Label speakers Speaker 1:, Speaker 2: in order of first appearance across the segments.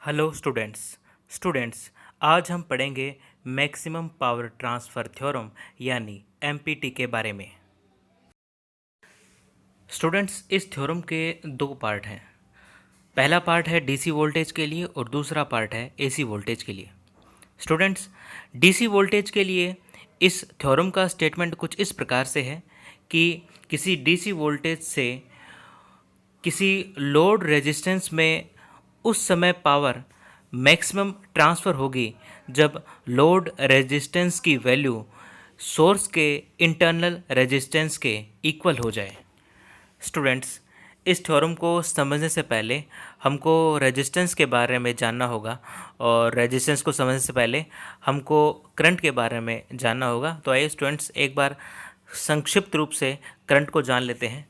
Speaker 1: Hello students आज हम पढ़ेंगे मैक्सिमम पावर ट्रांसफ़र थ्योरम यानी एमपीटी के बारे में। स्टूडेंट्स, इस थ्योरम के दो पार्ट हैं। पहला पार्ट है डीसी वोल्टेज के लिए और दूसरा पार्ट है एसी वोल्टेज के लिए। स्टूडेंट्स, डीसी वोल्टेज के लिए इस थ्योरम का स्टेटमेंट कुछ इस प्रकार से है कि किसी डीसी वोल्टेज से किसी लोड रेजिस्टेंस में उस समय पावर मैक्सिमम ट्रांसफ़र होगी जब लोड रेजिस्टेंस की वैल्यू सोर्स के इंटरनल रेजिस्टेंस के इक्वल हो जाए। स्टूडेंट्स, इस थ्योरम को समझने से पहले हमको रेजिस्टेंस के बारे में जानना होगा और रेजिस्टेंस को समझने से पहले हमको करंट के बारे में जानना होगा। तो आइए स्टूडेंट्स एक बार संक्षिप्त रूप से करंट को जान लेते हैं।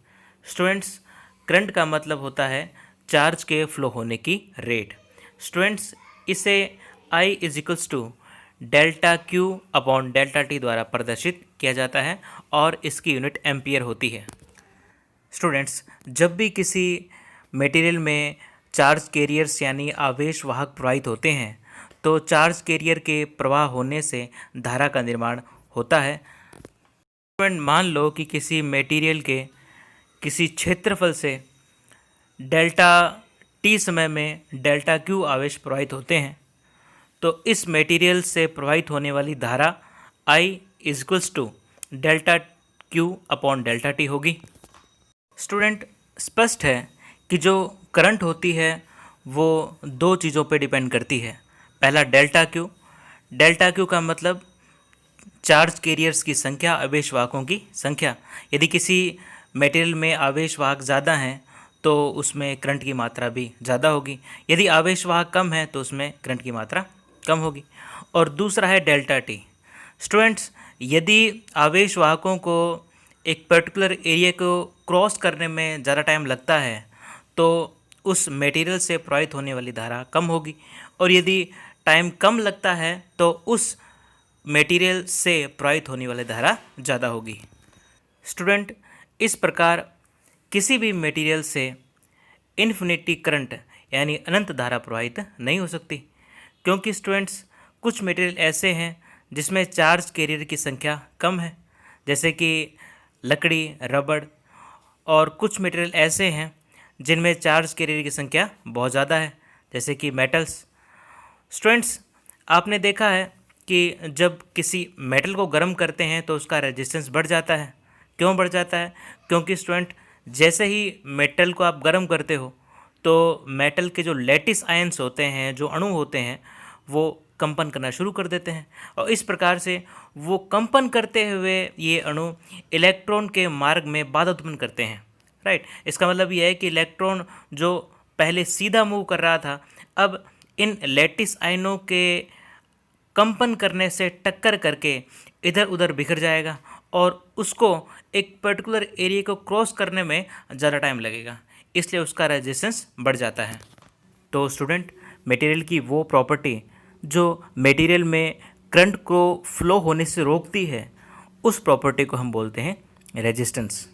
Speaker 1: स्टूडेंट्स, करंट का मतलब होता है चार्ज के फ्लो होने की रेट। स्टूडेंट्स, इसे I is to delta Q upon delta T द्वारा प्रदर्शित किया जाता है और इसकी यूनिट एम्पियर होती है। स्टूडेंट्स, जब भी किसी मटेरियल में चार्ज कैरियर्स यानी आवेश वाहक प्रवाहित होते हैं तो चार्ज कैरियर के प्रवाह होने से धारा का निर्माण होता है। स्टूडेंट, मान लो कि किसी मटेरियल के किसी क्षेत्रफल से डेल्टा टी समय में डेल्टा क्यू आवेश प्रवाहित होते हैं तो इस मटेरियल से प्रवाहित होने वाली धारा I is to delta Q upon delta T होगी। स्टूडेंट, स्पष्ट है कि जो करंट होती है वो दो चीज़ों पे डिपेंड करती है। पहला डेल्टा क्यू का मतलब चार्ज कैरियर्स की संख्या, आवेश वाहकों की संख्या। यदि किसी मटेरियल में आवेश वाहक ज़्यादा हैं तो उसमें करंट की मात्रा भी ज़्यादा होगी। यदि आवेश वाहक कम है तो उसमें करंट की मात्रा कम होगी। और दूसरा है डेल्टा टी। स्टूडेंट्स, यदि आवेश वाहकों को एक पर्टिकुलर एरिया को क्रॉस करने में ज़्यादा टाइम लगता है तो उस मटेरियल से प्रवाहित होने वाली धारा कम होगी, और यदि टाइम कम लगता है तो उस मटेरियल से प्रवाहित होने वाली धारा ज़्यादा होगी। स्टूडेंट, इस प्रकार किसी भी मटेरियल से इन्फिनिटी करंट यानी अनंत धारा प्रवाहित नहीं हो सकती, क्योंकि स्टूडेंट्स कुछ मटेरियल ऐसे हैं जिसमें चार्ज कैरियर की संख्या कम है, जैसे कि लकड़ी, रबड़, और कुछ मटेरियल ऐसे हैं जिनमें चार्ज कैरियर की संख्या बहुत ज़्यादा है, जैसे कि मेटल्स। स्टूडेंट्स, आपने देखा है कि जब किसी मेटल को गर्म करते हैं तो उसका रेजिस्टेंस बढ़ जाता है। क्यों बढ़ जाता है? क्योंकि स्टूडेंट, जैसे ही मेटल को आप गर्म करते हो तो मेटल के जो लैटिस आयंस होते हैं, जो अणु होते हैं, वो कंपन करना शुरू कर देते हैं, और इस प्रकार से वो कंपन करते हुए ये अणु इलेक्ट्रॉन के मार्ग में बाधा उत्पन्न करते हैं। राइट, इसका मतलब यह है कि इलेक्ट्रॉन जो पहले सीधा मूव कर रहा था अब इन लैटिस आयनों के कंपन करने से टक्कर करके इधर उधर बिखर जाएगा और उसको एक पर्टिकुलर एरिया को क्रॉस करने में ज़्यादा टाइम लगेगा, इसलिए उसका रेजिस्टेंस बढ़ जाता है। तो स्टूडेंट, मटेरियल की वो प्रॉपर्टी जो मटेरियल में करंट को फ्लो होने से रोकती है उस प्रॉपर्टी को हम बोलते हैं रेजिस्टेंस।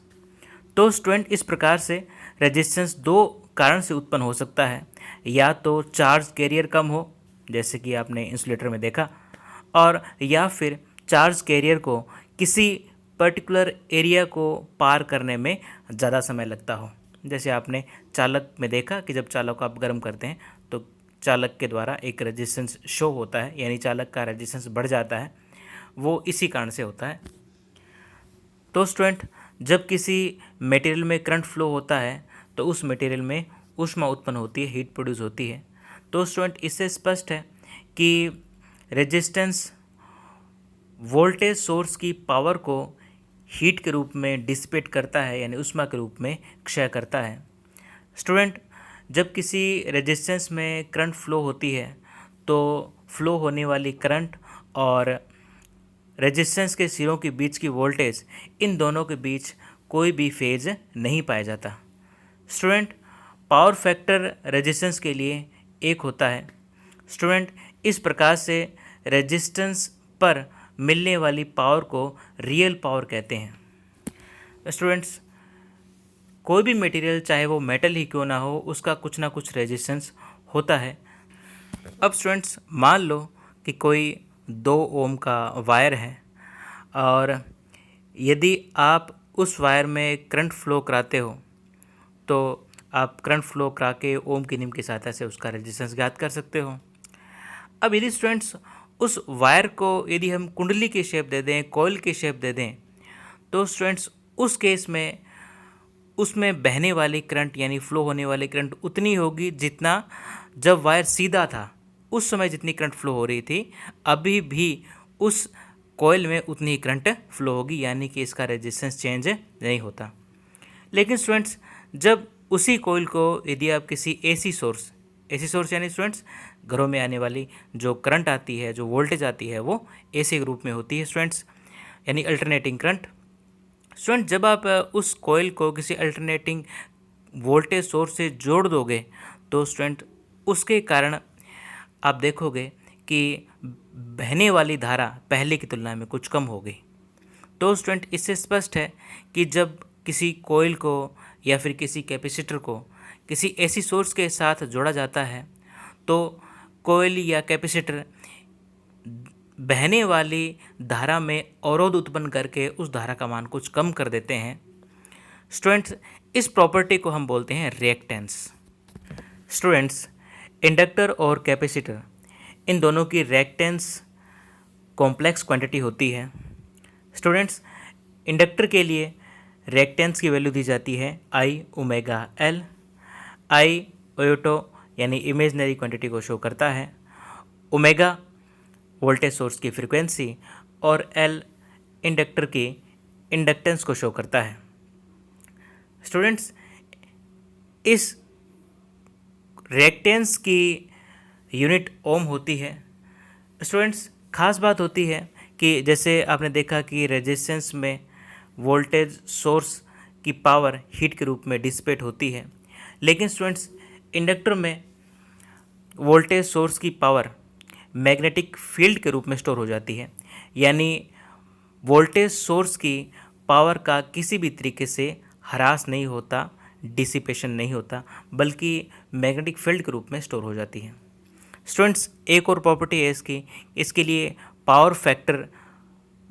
Speaker 1: तो स्टूडेंट, इस प्रकार से रेजिस्टेंस दो कारण से उत्पन्न हो सकता है, या तो चार्ज कैरियर कम हो जैसे कि आपने इंसुलेटर में देखा, और या फिर चार्ज कैरियर को किसी पर्टिकुलर एरिया को पार करने में ज़्यादा समय लगता हो, जैसे आपने चालक में देखा कि जब चालक को आप गर्म करते हैं तो चालक के द्वारा एक रेजिस्टेंस शो होता है, यानी चालक का रेजिस्टेंस बढ़ जाता है, वो इसी कारण से होता है। तो स्टूडेंट, जब किसी मटेरियल में करंट फ्लो होता है तो उस मटेरियल में ऊष्मा उत्पन्न होती है, हीट प्रोड्यूस होती है। तो स्टूडेंट, इससे स्पष्ट है कि रेजिस्टेंस वोल्टेज सोर्स की पावर को हीट के रूप में डिसिपेट करता है, यानी ऊष्मा के रूप में क्षय करता है। स्टूडेंट, जब किसी रेजिस्टेंस में करंट फ्लो होती है तो फ्लो होने वाली करंट और रेजिस्टेंस के सिरों के बीच की वोल्टेज, इन दोनों के बीच कोई भी फेज नहीं पाया जाता। स्टूडेंट, पावर फैक्टर रेजिस्टेंस के लिए 1 होता है। स्टूडेंट, इस प्रकार से रेजिस्टेंस पर मिलने वाली पावर को रियल पावर कहते हैं। स्टूडेंट्स, कोई भी मटेरियल चाहे वो मेटल ही क्यों ना हो उसका कुछ ना कुछ रेजिस्टेंस होता है। अब स्टूडेंट्स मान लो कि कोई 2 ओम का वायर है और यदि आप उस वायर में करंट फ्लो कराते हो तो आप करंट फ्लो करा के ओम के नियम की सहायता से उसका रेजिस्टेंस ज्ञात कर सकते हो। अब यदि स्टूडेंट्स उस वायर को यदि हम कुंडली की शेप दे दें, कॉइल की शेप दे दें, तो स्टूडेंट्स उस केस में उसमें बहने वाली करंट यानी फ्लो होने वाली करंट उतनी होगी जितना जब वायर सीधा था उस समय जितनी करंट फ्लो हो रही थी, अभी भी उस कॉइल में उतनी ही करंट फ्लो होगी, यानी कि इसका रेजिस्टेंस चेंज नहीं होता। लेकिन स्टूडेंट्स जब उसी कॉइल को यदि आप किसी एसी सोर्स यानी स्टूडेंट्स घरों में आने वाली जो करंट आती है, जो वोल्टेज आती है, वो एसी के रूप में होती है स्टूडेंट्स, यानी अल्टरनेटिंग करंट। स्टूडेंट जब आप उस कॉइल को किसी अल्टरनेटिंग वोल्टेज सोर्स से जोड़ दोगे तो स्टूडेंट उसके कारण आप देखोगे कि बहने वाली धारा पहले की तुलना में कुछ कम हो गई। तो स्टूडेंट इससे स्पष्ट है कि जब किसी कॉइल को या फिर किसी कैपेसिटर को किसी एसी सोर्स के साथ जोड़ा जाता है तो कॉइल या कैपेसिटर बहने वाली धारा में अवरोध उत्पन्न करके उस धारा का मान कुछ कम कर देते हैं। स्टूडेंट्स इस प्रॉपर्टी को हम बोलते हैं रिएक्टेंस। स्टूडेंट्स इंडक्टर और कैपेसिटर इन दोनों की रिएक्टेंस कॉम्प्लेक्स क्वांटिटी होती है। स्टूडेंट्स इंडक्टर के लिए रिएक्टेंस की वैल्यू दी जाती है आई ओमेगा एल। आई ओयोटो यानी इमेजनरी क्वांटिटी को शो करता है, ओमेगा वोल्टेज सोर्स की फ्रीक्वेंसी और एल इंडक्टर की इंडक्टेंस को शो करता है। स्टूडेंट्स इस रिएक्टेंस की यूनिट ओम होती है। स्टूडेंट्स खास बात होती है कि जैसे आपने देखा कि रेजिस्टेंस में वोल्टेज सोर्स की पावर हीट के रूप में डिसिपेट होती है, लेकिन स्टूडेंट्स इंडक्टर में वोल्टेज सोर्स की पावर मैग्नेटिक फील्ड के रूप में स्टोर हो जाती है, यानी वोल्टेज सोर्स की पावर का किसी भी तरीके से ह्रास नहीं होता, डिसिपेशन नहीं होता, बल्कि मैग्नेटिक फील्ड के रूप में स्टोर हो जाती है। स्टूडेंट्स एक और प्रॉपर्टी है इसके लिए पावर फैक्टर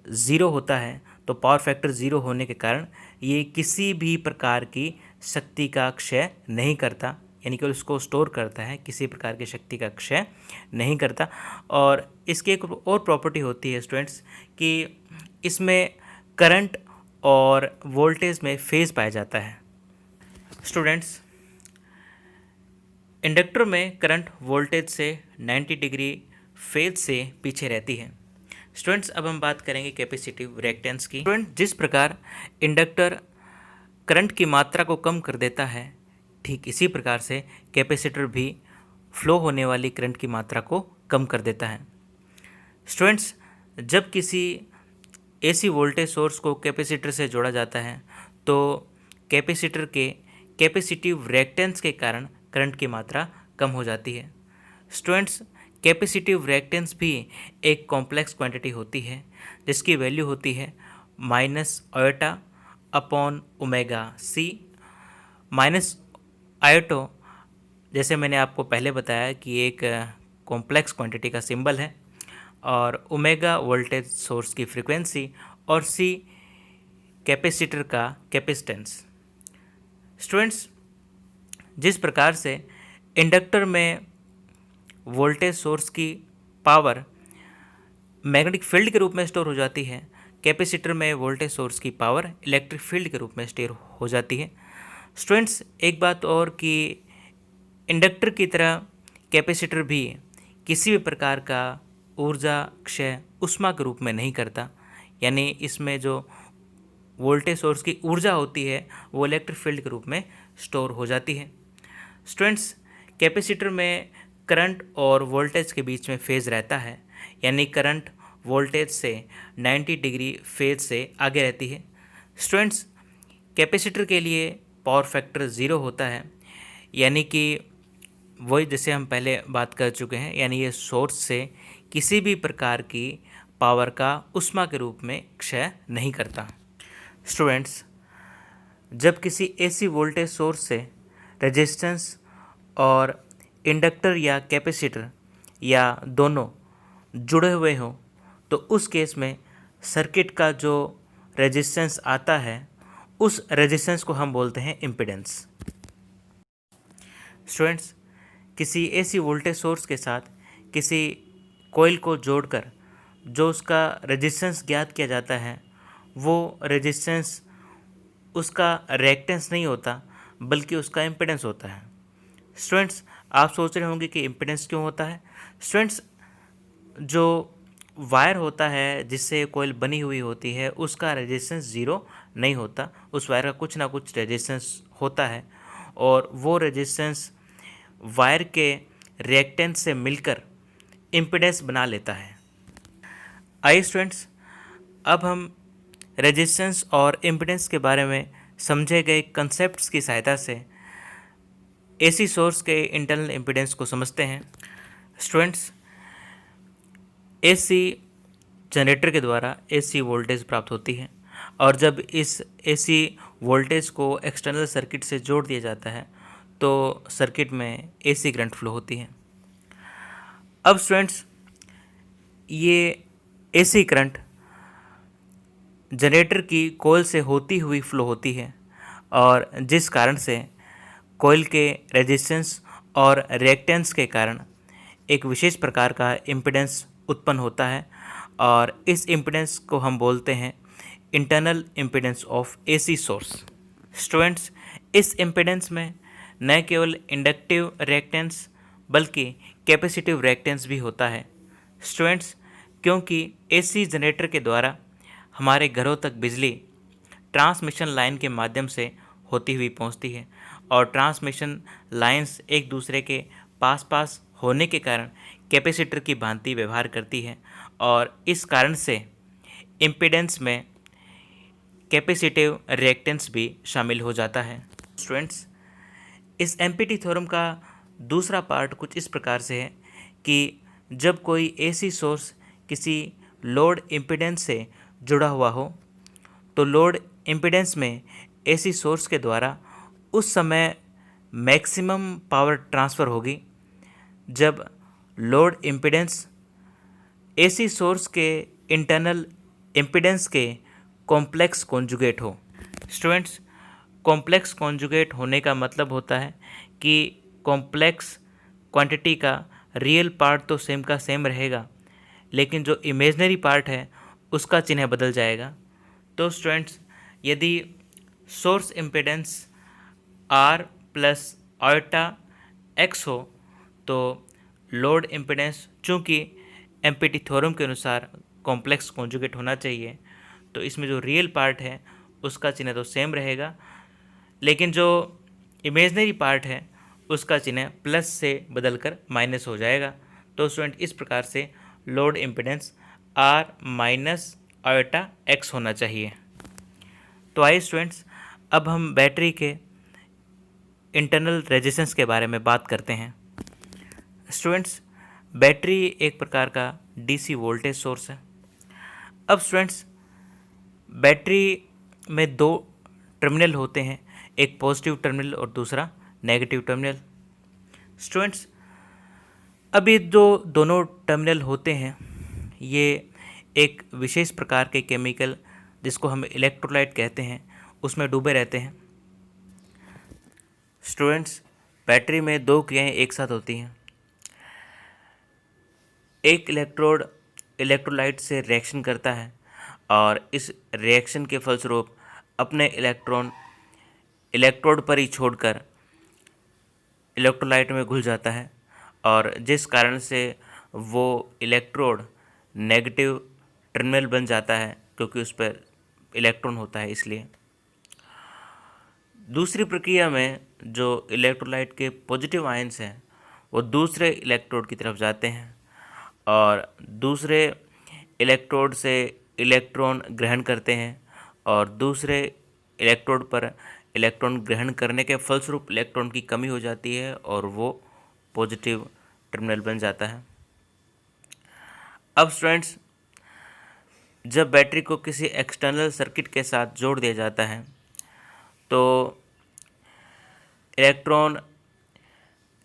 Speaker 1: ज़ीरो होता है। तो पावर फैक्टर ज़ीरो होने के कारण ये किसी भी प्रकार की शक्ति का क्षय नहीं करता, यानी कि उसको स्टोर करता है, किसी प्रकार की शक्ति का क्षय नहीं करता। और इसकी एक और प्रॉपर्टी होती है स्टूडेंट्स कि इसमें करंट और वोल्टेज में फेज़ पाया जाता है। स्टूडेंट्स इंडक्टर में करंट वोल्टेज से 90 डिग्री फेज से पीछे रहती है। स्टूडेंट्स अब हम बात करेंगे कैपेसिटिव रिएक्टेंस की। स्टूडेंट जिस प्रकार इंडक्टर करंट की मात्रा को कम कर देता है, ठीक इसी प्रकार से कैपेसिटर भी फ्लो होने वाली करंट की मात्रा को कम कर देता है। स्टूडेंट्स जब किसी एसी वोल्टेज सोर्स को कैपेसिटर से जोड़ा जाता है तो कैपेसिटर के कैपेसिटिव रिएक्टेंस के कारण करंट की मात्रा कम हो जाती है। स्टूडेंट्स कैपेसिटिव रिएक्टेंस भी एक कॉम्प्लेक्स क्वांटिटी होती है जिसकी वैल्यू होती है minus iota upon omega C. Minus iota जैसे मैंने आपको पहले बताया कि एक कॉम्प्लेक्स क्वांटिटी का सिंबल है, और ओमेगा वोल्टेज सोर्स की फ्रीक्वेंसी और सी कैपेसिटर का कैपेसिटेंस। स्टूडेंट्स जिस प्रकार से इंडक्टर में वोल्टेज सोर्स की पावर मैग्नेटिक फील्ड के रूप में स्टोर हो जाती है, कैपेसिटर में वोल्टेज सोर्स की पावर इलेक्ट्रिक फील्ड के रूप में स्टोर हो जाती है। स्टूडेंट्स एक बात और कि इंडक्टर की तरह कैपेसिटर भी किसी भी प्रकार का ऊर्जा क्षय ऊष्मा के रूप में नहीं करता, यानी इसमें जो वोल्टेज सोर्स की ऊर्जा होती है वो इलेक्ट्रिक फील्ड के रूप में स्टोर हो जाती है। स्टूडेंट्स कैपेसिटर में करंट और वोल्टेज के बीच में फेज़ रहता है, यानी करंट वोल्टेज से 90 डिग्री फेज से आगे रहती है। स्टूडेंट्स कैपेसिटर के लिए पावर फैक्टर ज़ीरो होता है, यानी कि वही जैसे हम पहले बात कर चुके हैं, यानी ये सोर्स से किसी भी प्रकार की पावर का ऊष्मा के रूप में क्षय नहीं करता। स्टूडेंट्स जब किसी एसी वोल्टेज सोर्स से रेजिस्टेंस और इंडक्टर या कैपेसिटर या दोनों जुड़े हुए हों तो उस केस में सर्किट का जो रेजिस्टेंस आता है उस रेजिस्टेंस को हम बोलते हैं इम्पीडेंस। स्टूडेंट्स, किसी एसी वोल्टेज सोर्स के साथ किसी कॉइल को जोड़कर जो उसका रेजिस्टेंस ज्ञात किया जाता है वो रेजिस्टेंस उसका रिएक्टेंस नहीं होता बल्कि उसका इम्पीडेंस होता है। स्टूडेंट्स, आप सोच रहे होंगे कि इम्पीडेंस क्यों होता है। स्टूडेंट्स, जो वायर होता है जिससे कॉइल बनी हुई होती है उसका रेजिस्टेंस ज़ीरो नहीं होता, उस वायर का कुछ ना कुछ रेजिस्टेंस होता है और वो रेजिस्टेंस वायर के रिएक्टेंस से मिलकर इम्पीडेंस बना लेता है। आइए स्टूडेंट्स, अब हम रेजिस्टेंस और इम्पीडेंस के बारे में समझे गए कंसेप्ट्स की सहायता से एसी सोर्स के इंटरनल इम्पीडेंस को समझते हैं। स्टूडेंट्स, एसी जनरेटर के द्वारा एसी वोल्टेज प्राप्त होती है और जब इस एसी वोल्टेज को एक्सटर्नल सर्किट से जोड़ दिया जाता है तो सर्किट में एसी करंट फ्लो होती है। अब स्टूडेंट्स, ये एसी करंट जनरेटर की कॉइल से होती हुई फ्लो होती है और जिस कारण से कॉइल के रेजिस्टेंस और रिएक्टेंस के कारण एक विशेष प्रकार का इम्पीडेंस उत्पन्न होता है और इस इम्पीडेंस को हम बोलते हैं internal impedance of AC source. Students, इस इम्पीडेंस में न केवल इंडक्टिव रिएक्टेंस बल्कि कैपेसिटिव रिएक्टेंस भी होता है। स्टूडेंट्स, क्योंकि एसी जनरेटर के द्वारा हमारे घरों तक बिजली ट्रांसमिशन लाइन के माध्यम से होती हुई पहुंचती है और ट्रांसमिशन लाइंस एक दूसरे के पास पास होने के कारण कैपेसिटर की भांति व्यवहार करती है और इस कारण से इम्पीडेंस में कैपेसिटिव रिएक्टेंस भी शामिल हो जाता है। स्टूडेंट्स, इस एमपीटी थ्योरम का दूसरा पार्ट कुछ इस प्रकार से है कि जब कोई एसी सोर्स किसी लोड इम्पीडेंस से जुड़ा हुआ हो तो लोड इम्पीडेंस में एसी सोर्स के द्वारा उस समय मैक्सिमम पावर ट्रांसफ़र होगी जब लोड इम्पीडेंस एसी सोर्स के इंटरनल इम्पीडेंस के कॉम्प्लेक्स कॉन्जुगेट हो। स्टूडेंट्स, कॉम्प्लेक्स कॉन्जुगेट होने का मतलब होता है कि कॉम्प्लेक्स क्वांटिटी का रियल पार्ट तो सेम का सेम रहेगा लेकिन जो इमेजनरी पार्ट है उसका चिन्ह बदल जाएगा। तो स्टूडेंट्स, यदि source impedance R plus iota X हो तो लोड इम्पीडेंस चूँकि एमपीटी थ्योरम के अनुसार कॉम्प्लेक्स कॉन्जुगेट होना चाहिए तो इसमें जो रियल पार्ट है उसका चिन्ह तो सेम रहेगा लेकिन जो इमेजनरी पार्ट है उसका चिन्ह प्लस से बदलकर माइनस हो जाएगा। तो स्टूडेंट, इस प्रकार से load impedance R minus iota X होना चाहिए। तो आइए स्टूडेंट्स, अब हम बैटरी के इंटरनल रेजिस्टेंस के बारे में बात करते हैं। स्टूडेंट्स, बैटरी एक प्रकार का डीसी वोल्टेज सोर्स है। अब स्टूडेंट्स, बैटरी में दो टर्मिनल होते हैं, एक पॉजिटिव टर्मिनल और दूसरा नेगेटिव टर्मिनल। स्टूडेंट्स, अब ये जो दोनों टर्मिनल होते हैं ये एक विशेष प्रकार के केमिकल जिसको हम इलेक्ट्रोलाइट कहते हैं उसमें डूबे रहते हैं। स्टूडेंट्स, बैटरी में दो क्रियाएं एक साथ होती हैं। एक इलेक्ट्रोड इलेक्ट्रोलाइट से रिएक्शन करता है और इस रिएक्शन के फलस्वरूप अपने इलेक्ट्रॉन इलेक्ट्रोड पर ही छोड़कर इलेक्ट्रोलाइट में घुल जाता है और जिस कारण से वो इलेक्ट्रोड नेगेटिव टर्मिनल बन जाता है क्योंकि उस पर इलेक्ट्रॉन होता है इसलिए। दूसरी प्रक्रिया में जो इलेक्ट्रोलाइट के पॉजिटिव आयंस हैं वो दूसरे इलेक्ट्रोड की तरफ जाते हैं और दूसरे इलेक्ट्रोड से इलेक्ट्रॉन ग्रहण करते हैं और दूसरे इलेक्ट्रोड पर इलेक्ट्रॉन ग्रहण करने के फलस्वरूप इलेक्ट्रॉन की कमी हो जाती है और वो पॉजिटिव टर्मिनल बन जाता है। अब स्टूडेंट्स, जब बैटरी को किसी एक्सटर्नल सर्किट के साथ जोड़ दिया जाता है तो इलेक्ट्रॉन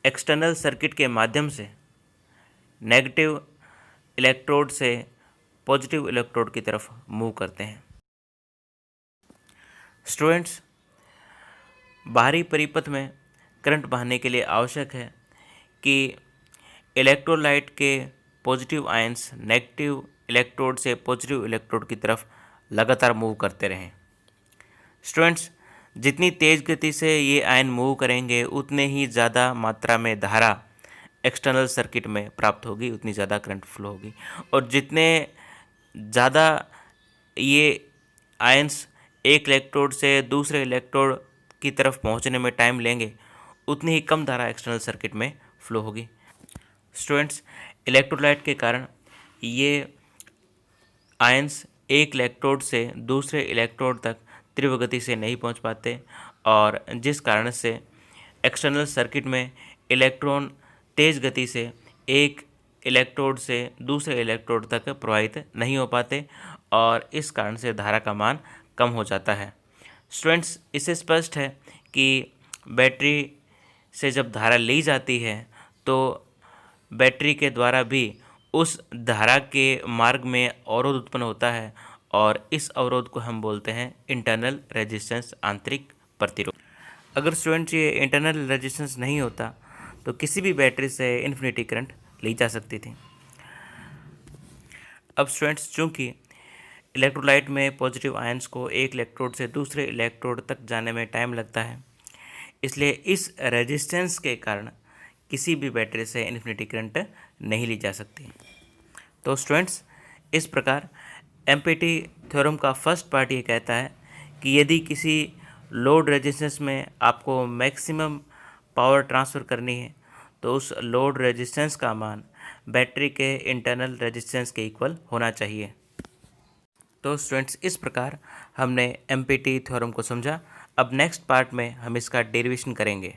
Speaker 1: एक्सटर्नल सर्किट के माध्यम से नेगेटिव इलेक्ट्रोड से पॉजिटिव इलेक्ट्रोड की तरफ मूव करते हैं। स्टूडेंट्स, बाहरी परिपथ में करंट बहाने के लिए आवश्यक है कि इलेक्ट्रोलाइट के पॉजिटिव आयंस नेगेटिव इलेक्ट्रोड से पॉजिटिव इलेक्ट्रोड की तरफ लगातार मूव करते रहें। स्टूडेंट्स, जितनी तेज़ गति से ये आयन मूव करेंगे उतने ही ज़्यादा मात्रा में धारा एक्सटर्नल सर्किट में प्राप्त होगी, उतनी ज़्यादा करंट फ्लो होगी। और जितने ज़्यादा ये आयंस एक इलेक्ट्रोड से दूसरे इलेक्ट्रोड की तरफ पहुंचने में टाइम लेंगे, उतनी ही कम धारा एक्सटर्नल सर्किट में फ्लो होगी। स्टूडेंट्स, इलेक्ट्रोलाइट के कारण ये आयंस एक इलेक्ट्रोड से दूसरे इलेक्ट्रोड तक तीव्र गति से नहीं पहुंच पाते, और जिस कारण से एक्सटर्नल सर्किट में इलेक्ट्रॉन तेज़ गति से एक इलेक्ट्रोड से दूसरे इलेक्ट्रोड तक प्रवाहित नहीं हो पाते, और इस कारण से धारा का मान कम हो जाता है। स्टूडेंट्स, इससे स्पष्ट है कि बैटरी से जब धारा ली जाती है तो बैटरी के द्वारा भी उस धारा के मार्ग में अवरोध उत्पन्न होता है, और इस अवरोध को हम बोलते हैं इंटरनल रेजिस्टेंस, आंतरिक प्रतिरोध। अगर स्टूडेंट्स ये इंटरनल रेजिस्टेंस नहीं होता तो किसी भी बैटरी से इन्फिनिटी करंट ली जा सकती थी। अब स्टूडेंट्स, चूँकि इलेक्ट्रोलाइट में पॉजिटिव आयंस को एक इलेक्ट्रोड से दूसरे इलेक्ट्रोड तक जाने में टाइम लगता है, इसलिए इस रेजिस्टेंस के कारण किसी भी बैटरी से इन्फिनिटी करंट नहीं ली जा सकती। तो स्टूडेंट्स, इस प्रकार एम्पेटी थ्योरम का फर्स्ट पार्ट ये कहता है कि यदि किसी लोड रेजिस्टेंस में आपको मैक्सिमम पावर ट्रांसफ़र करनी है तो उस लोड रेजिस्टेंस का मान बैटरी के इंटरनल रेजिस्टेंस के इक्वल होना चाहिए। तो स्टूडेंट्स, इस प्रकार हमने एम्पेटी थ्योरम को समझा। अब नेक्स्ट पार्ट में हम इसका डेरिवेशन करेंगे।